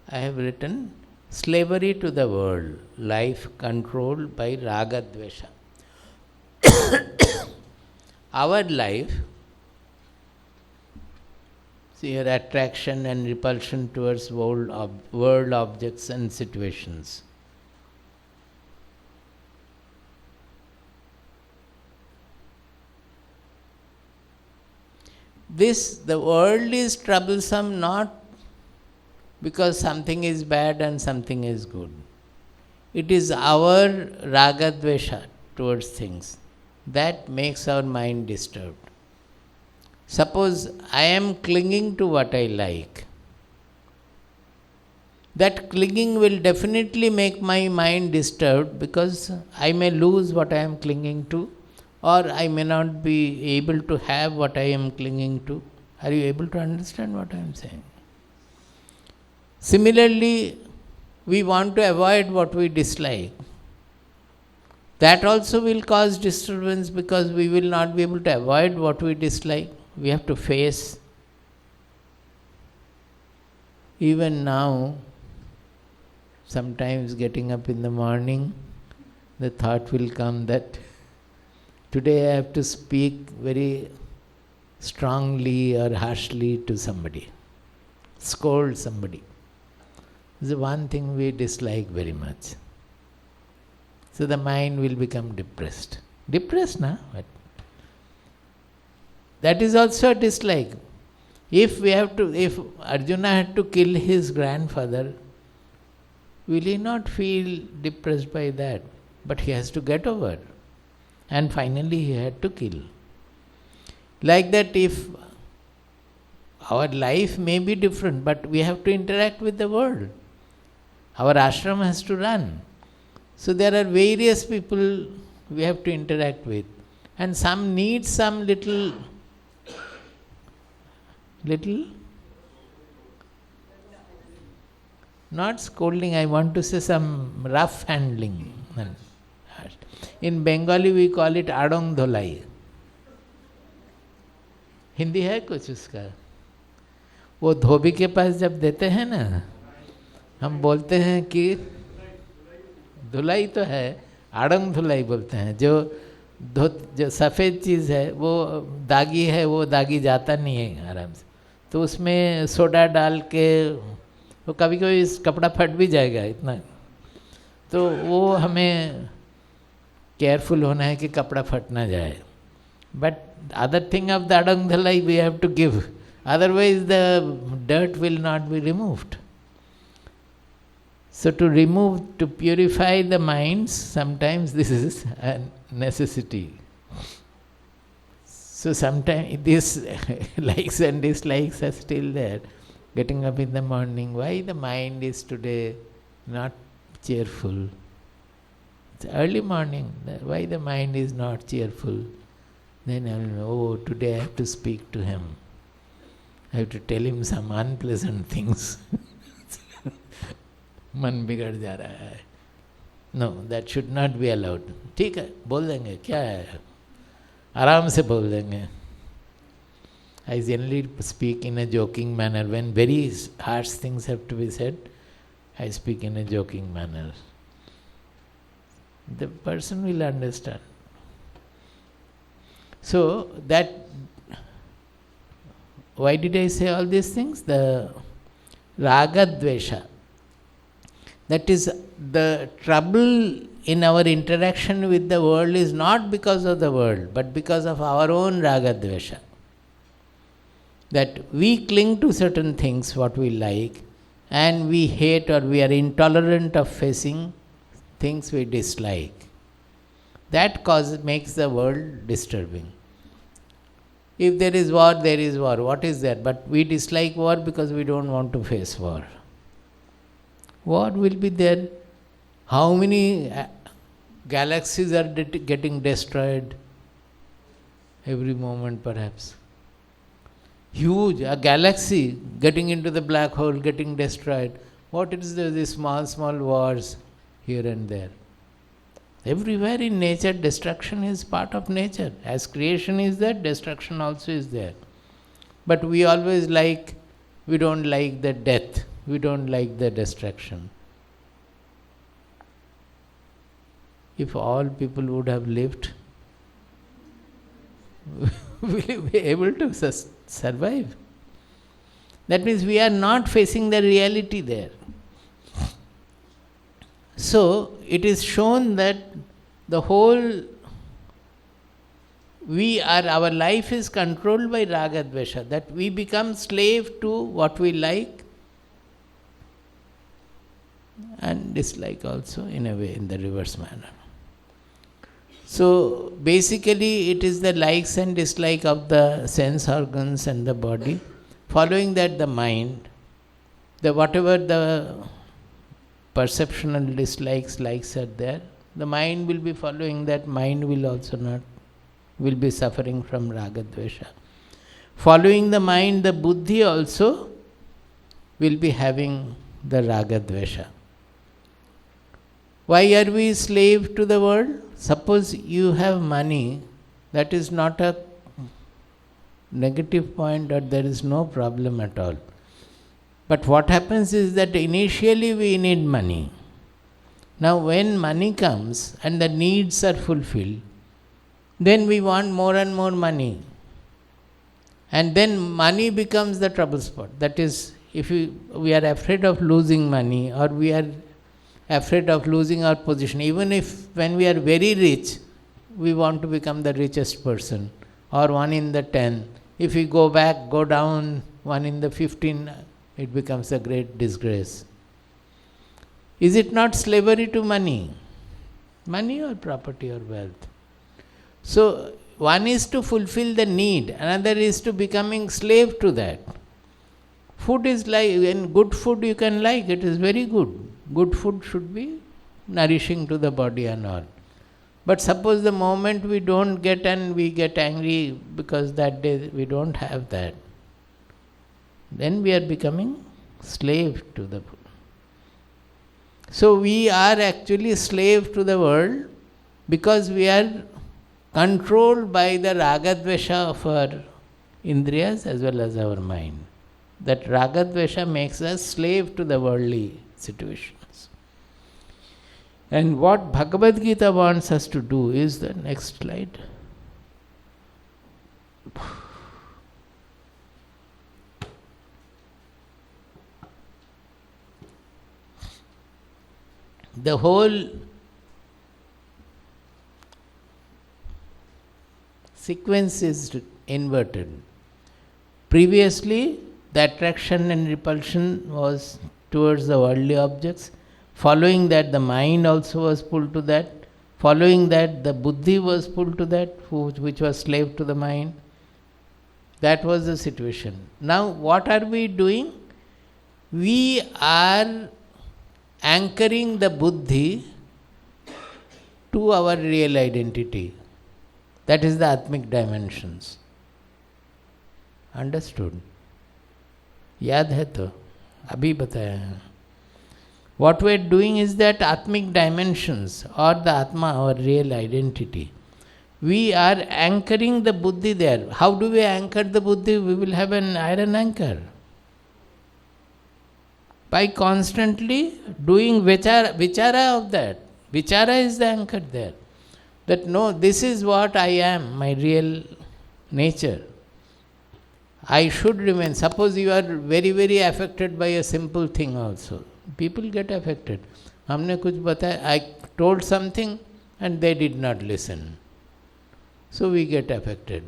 I have written, slavery to the world, life controlled by raga dvesha. Our life, see your attraction and repulsion towards world objects and situations. The world is troublesome not because something is bad and something is good. It is our raga dvesha towards things that makes our mind disturbed. Suppose I am clinging to what I like. That clinging will definitely make my mind disturbed because I may lose what I am clinging to, or I may not be able to have what I am clinging to. Are you able to understand what I am saying? Similarly, we want to avoid what we dislike. That also will cause disturbance because we will not be able to avoid what we dislike. We have to face. Even now, sometimes getting up in the morning, the thought will come that today I have to speak very strongly or harshly to somebody, scold somebody. This is one thing we dislike very much. So the mind will become depressed. Depressed, na? But that is also a dislike. If Arjuna had to kill his grandfather, will he not feel depressed by that? But he has to get over. And finally he had to kill. Like that, if our life may be different, but we have to interact with the world. Our ashram has to run. So there are various people we have to interact with. And some need some little, not scolding, I want to say some rough handling. In Bengali we call it adong dholai. Hindi है कुछ उसका? वो धोबी के पास जब देते हैं ना, हम बोलते हैं कि धुलाई तो है, आड़ंग धुलाई बोलते हैं। जो सफ़ेद चीज़ है वो दागी है, वो दागी जाता नहीं है आराम से, तो उसमें सोडा डाल के वो कभी कभी कपड़ा फट भी जाएगा इतना, तो वो हमें केयरफुल होना है कि कपड़ा फट ना जाए। But other thing of the आड़ंग धुलाई we have to give, otherwise the dirt will not be removed. So to remove, to purify the minds, sometimes this is a necessity. So sometimes these likes and dislikes are still there. Getting up in the morning, why the mind is today not cheerful? It's early morning, why the mind is not cheerful? Then I will know, oh, today I have to speak to him. I have to tell him some unpleasant things. मन बिगड़ जा रहा है. No, that should not be allowed. ठीक है, बोल देंगे, क्या है, आराम से बोल देंगे. I generally speak in a joking manner. When very harsh things have to be said, I speak in a joking manner. The person will understand. So that, why did I say all these things? The raga dvesha, that is the trouble in our interaction with the world is not because of the world, but because of our own raga dvesha. That we cling to certain things, what we like, and we hate or we are intolerant of facing things we dislike. That makes the world disturbing. If there is war, there is war. What is there? But we dislike war because we don't want to face war. War will be there. How many galaxies are getting destroyed every moment, perhaps? Huge. A galaxy getting into the black hole, getting destroyed. What is the small, small wars here and there? Everywhere in nature, destruction is part of nature. As creation is there, destruction also is there. But we always we don't like the death, we don't like the destruction. If all people would have lived, will you be able to survive? That means we are not facing the reality there. So it is shown that our life is controlled by raga dvesha, that we become slave to what we like and dislike also, in a way, in the reverse manner. So basically it is the likes and dislike of the sense organs and the body. Following that, the mind, whatever the perceptional dislikes, likes are there, the mind will be following that. Mind will be suffering from raga dvesha. Following the mind, the buddhi also will be having the raga dvesha. Why are we slave to the world? Suppose you have money, that is not a negative point, or there is no problem at all. But what happens is that initially we need money. Now when money comes and the needs are fulfilled, then we want more and more money. And then money becomes the trouble spot. That is, if we are afraid of losing money, or we are afraid of losing our position, even if when we are very rich, we want to become the richest person, or 1 in the 10. If we go down 1 in the 15, it becomes a great disgrace. Is it not slavery to money? Money or property or wealth? So one is to fulfill the need, another is to becoming slave to that. Food is and good food you can like, it is very good. Good food should be nourishing to the body and all. But suppose the moment we don't get and we get angry because that day we don't have that, then we are becoming slave to the food. So we are actually slave to the world because we are controlled by the raga dvesha of our indriyas as well as our mind. That raga dvesha makes us slave to the worldly situations. And what Bhagavad Gita wants us to do is the next slide. The whole sequence is inverted. Previously, the attraction and repulsion was towards the worldly objects. Following that, the mind also was pulled to that. Following that, the Buddhi was pulled to that, which was slave to the mind. That was the situation. Now, what are we doing? We are anchoring the Buddhi to our real identity. That is the Atmic dimensions. Understood? याद है तो अभी बताया है. What we are doing is that Atmic dimensions or the Atma, our real identity, we are anchoring the Buddhi there. How do we anchor the Buddhi? We will have an iron anchor. By constantly doing vichara of that. Vichara is the anchor there. That no, this is what I am, my real nature. I should remain. Suppose you are very, very affected by a simple thing also. People get affected. हमने कुछ बताया, I told something and they did not listen. So we get affected.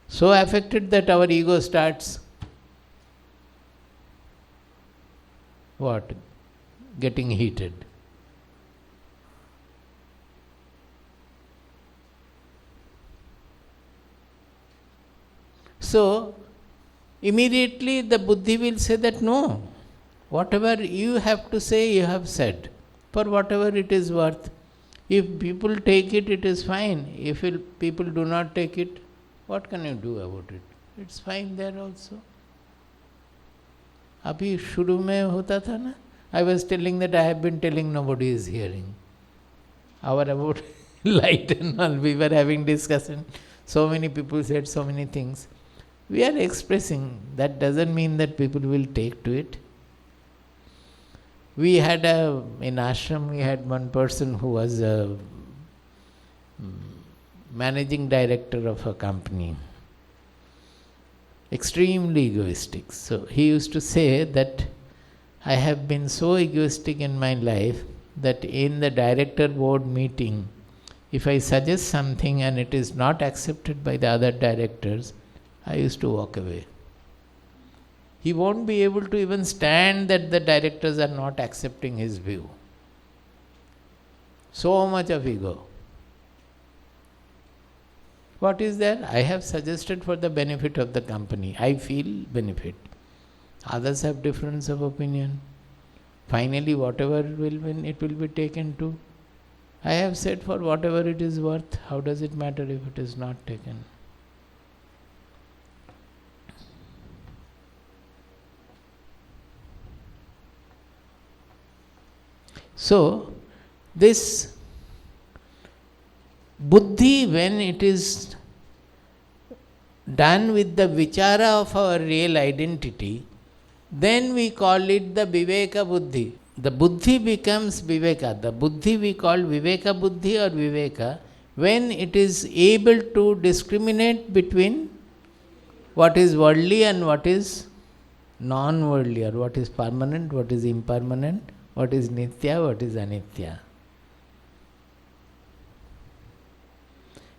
So affected that our ego starts what? Getting heated. So immediately the Buddhi will say that no, whatever you have to say, you have said, for whatever it is worth. If people take it, it is fine. If people do not take it, what can you do about it? It's fine there also. अभी शुरू में होता था ना, I was telling that I have been telling, nobody is hearing. Our about light and all, we were having discussion. So many people said so many things. We are expressing. That doesn't mean that people will take to it. We had in ashram, we had one person who was a managing director of a company. Extremely egoistic. So he used to say that I have been so egoistic in my life that in the director board meeting, if I suggest something and it is not accepted by the other directors, I used to walk away. He won't be able to even stand that the directors are not accepting his view. So much of ego. What is there? I have suggested for the benefit of the company. I feel benefit. Others have difference of opinion. Finally, whatever will win, it will be taken to. I have said for whatever it is worth. How does it matter if it is not taken? So, this Buddhi, when it is done with the vichara of our real identity, then we call it the Viveka Buddhi. The Buddhi becomes Viveka. The Buddhi we call Viveka Buddhi or Viveka when it is able to discriminate between what is worldly and what is non-worldly, or what is permanent, what is impermanent, what is nitya, what is anitya.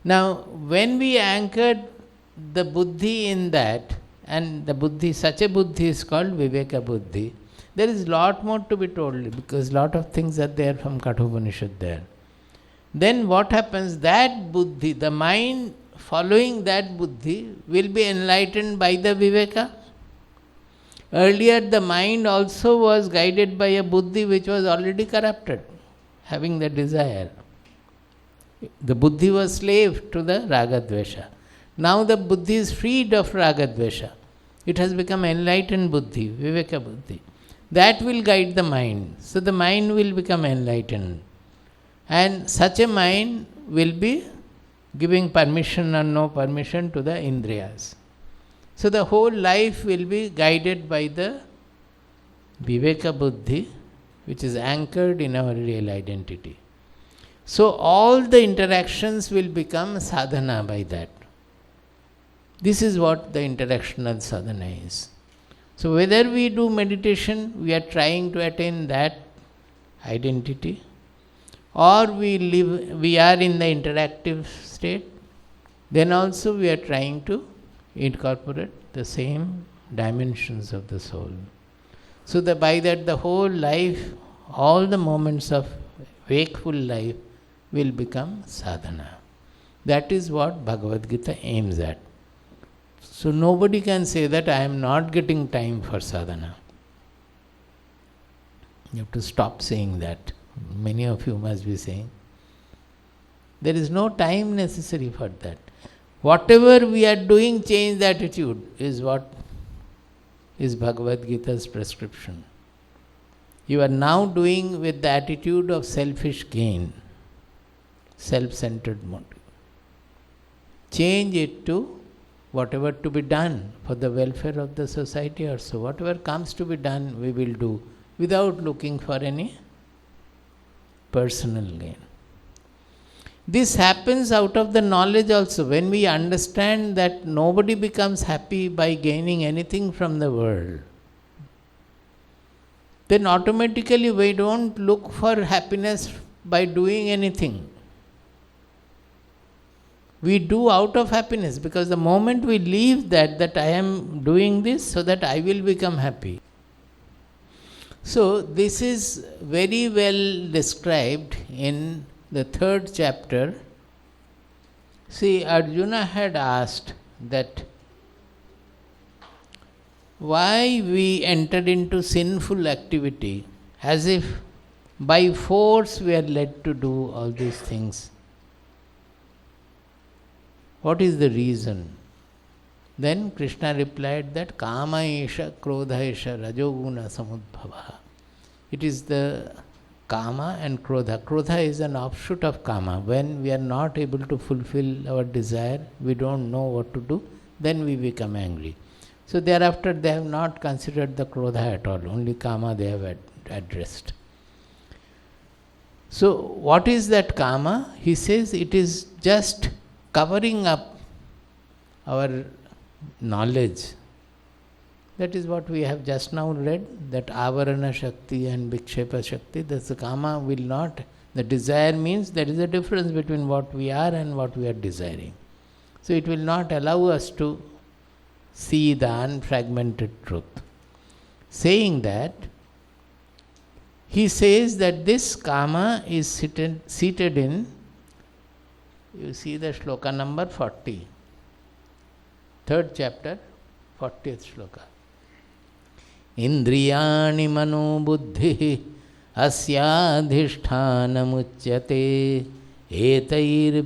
Now, when we anchored the Buddhi in that, and the Buddhi, such a Buddhi is called Viveka Buddhi, there is lot more to be told because lot of things are there from Kathopanishad there. Then what happens? That Buddhi, the mind following that Buddhi will be enlightened by the Viveka. Earlier the mind also was guided by a Buddhi which was already corrupted, having the desire. The Buddhi was slave to the Ragadvesha. Now the Buddhi is freed of Ragadvesha. It has become enlightened Buddhi, Viveka Buddhi. That will guide the mind. So the mind will become enlightened. And such a mind will be giving permission or no permission to the Indriyas. So the whole life will be guided by the Viveka Buddhi, which is anchored in our real identity. So all the interactions will become sadhana by that. This is what the interactional sadhana is. So whether we do meditation, we are trying to attain that identity, or we are in the interactive state, then also we are trying to incorporate the same dimensions of the soul. So that by that the whole life, all the moments of wakeful life will become sadhana. That is what Bhagavad Gita aims at. So nobody can say that I am not getting time for sadhana. You have to stop saying that. Many of you must be saying. There is no time necessary for that. Whatever we are doing, change the attitude, is what is Bhagavad Gita's prescription. You are now doing with the attitude of selfish gain, self-centered motive. Change it to whatever to be done for the welfare of the society or so. Whatever comes to be done, we will do without looking for any personal gain. This happens out of the knowledge also. When we understand that nobody becomes happy by gaining anything from the world, then automatically we don't look for happiness by doing anything. We do out of happiness, because the moment we leave that I am doing this so that I will become happy. So this is very well described in the 3rd chapter. See, Arjuna had asked that why we entered into sinful activity, as if by force we are led to do all these things. What is the reason? Then Krishna replied that kama esha krodha esha rajoguna samudbhava. It is the kama and krodha. Krodha is an offshoot of kama. When we are not able to fulfill our desire, we don't know what to do, then we become angry. So thereafter they have not considered the krodha at all, only kama they have addressed. So what is that kama? He says it is just covering up our knowledge. That is what we have just now read, that avarana shakti and vikshepa shakti. That's the kama will not, the desire means there is a difference between what we are and what we are desiring. So it will not allow us to see the unfragmented truth. Saying that, he says that this kama is seated in, you see the shloka number 40, 3rd chapter, 40th shloka. Indriyani mano buddhi asyadhishthanamuchyate etair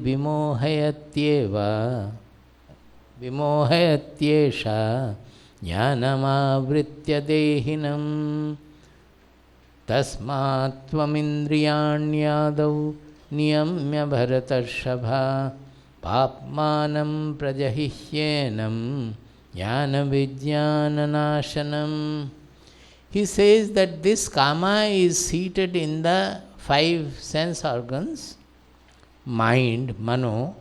vimohayatyesha jnanamavritya dehinam tasmat tvamindriyanyadav niyamya bharatarshava papmanam prajahihyenam jnana vijnananashanam. He says that this kama is seated in the 5 sense organs, mind, mano,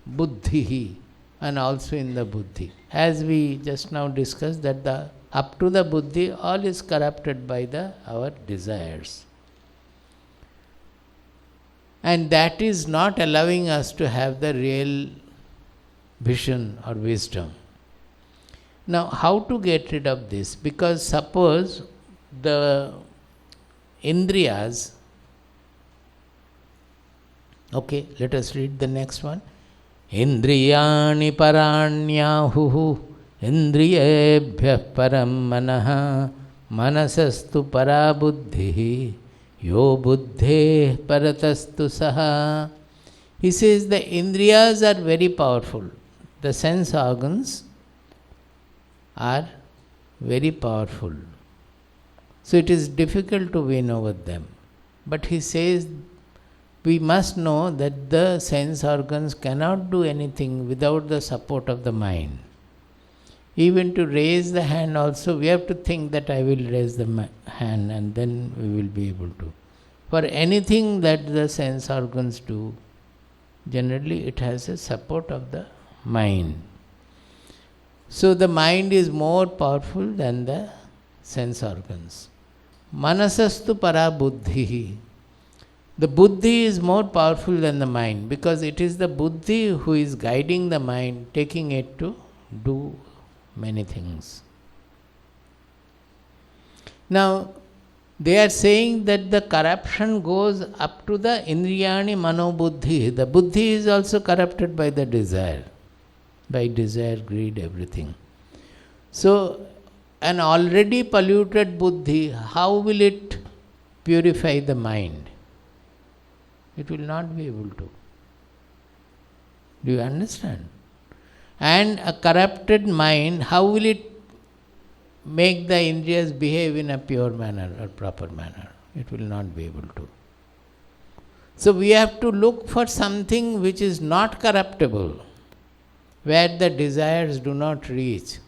buddhi, and also in the buddhi. As we just now discussed, that up to the buddhi, all is corrupted by our desires. And that is not allowing us to have the real vision or wisdom. Now, how to get rid of this? Because suppose the indriyas, okay, let us read the next one. Indriyani paranyahuhu indriyebhyah param manaha manasastu parabuddhi yo buddhe paratastu saha. He says the indriyas are very powerful. The sense organs are very powerful. So it is difficult to win over them. But he says we must know that the sense organs cannot do anything without the support of the mind. Even to raise the hand also, we have to think that I will raise the hand, and then we will be able to. For anything that the sense organs do, generally it has a support of the mind. So the mind is more powerful than the sense organs. Manasastu para buddhi. The buddhi is more powerful than the mind, because it is the buddhi who is guiding the mind, taking it to do many things. Now, they are saying that the corruption goes up to the indriyani mano buddhi. The buddhi is also corrupted by the desire. By desire, greed, everything. So, an already polluted buddhi, how will it purify the mind? It will not be able to. Do you understand? And a corrupted mind, how will it make the indriyas behave in a pure manner or proper manner? It will not be able to. So we have to look for something which is not corruptible, where the desires do not reach.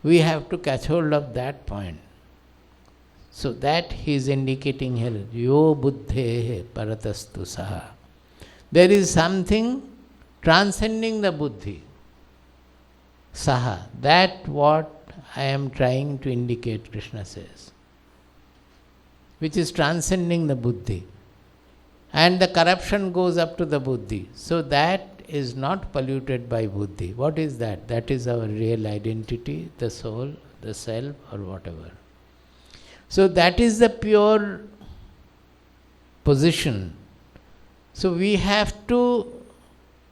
We have to catch hold of that point. So that he is indicating here, yo buddhe paratastu saha. There is something transcending the buddhi. Saha, that what I am trying to indicate, Krishna says, which is transcending the buddhi. And the corruption goes up to the buddhi. So that is not polluted by buddhi. What is that? That is our real identity, the soul, the self, or whatever. So that is the pure position. So we have to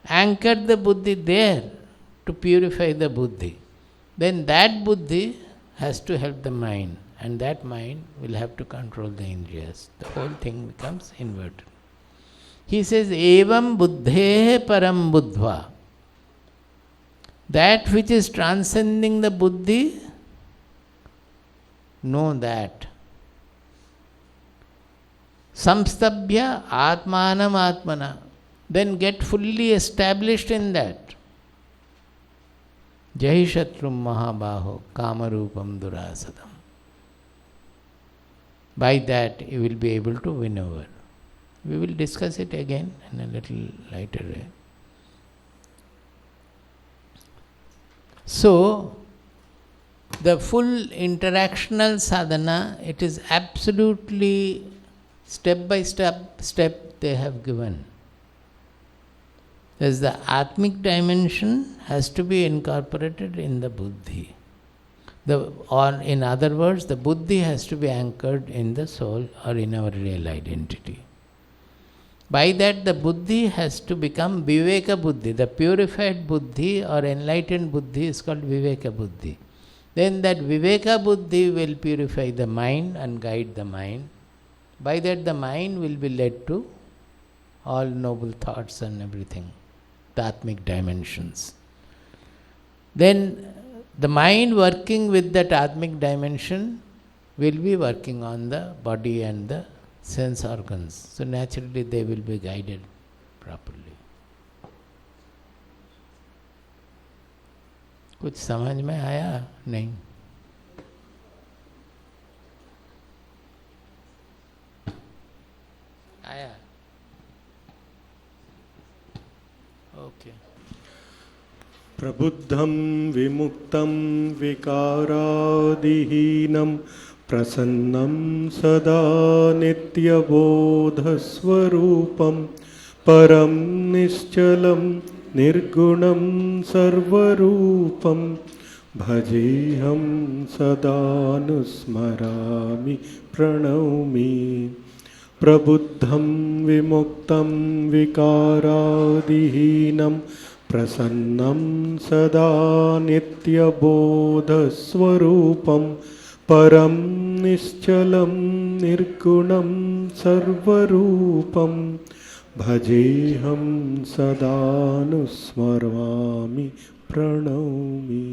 anchor the buddhi there to purify the buddhi. Then that buddhi has to help the mind, and that mind will have to control the indriyas. The whole thing becomes inverted. He says, evam buddhe param buddhva. That which is transcending the buddhi, know that. Samstabhya atmanam atmana. Then get fully established in that. Jahi shatrum mahabaho kamarupam durasadam. By that you will be able to win over. We will discuss it again in a little lighter way. So, the full interactional sadhana, it is absolutely step by step they have given. As the Atmic dimension has to be incorporated in the buddhi. Or in other words, the buddhi has to be anchored in the soul or in our real identity. By that, the buddhi has to become viveka buddhi. The purified buddhi or enlightened buddhi is called viveka buddhi. Then that viveka buddhi will purify the mind and guide the mind. By that, the mind will be led to all noble thoughts and everything, the Atmic dimensions. Then the mind working with that Atmic dimension will be working on the body and the sense organs. So naturally they will be guided properly. कुछ समझ में आया? नहीं. आया? Okay. प्रबुद्धं विमुक्तं विकारादिहीनं प्रसन्नं सदा नित्यबोधस्वरूपं परं निश्चलं निर्गुणं सर्वरूपं भजेऽहं सदानुस्मरामि प्रणौमि. प्रबुद्धं विमुक्तं विकारादिहीनं प्रसन्नं सदा नित्यबोधस्वरूपं परं निश्चलं निर्गुणं सर्वरूपं भजेऽहं सदानुस्मरामि प्रणौमि.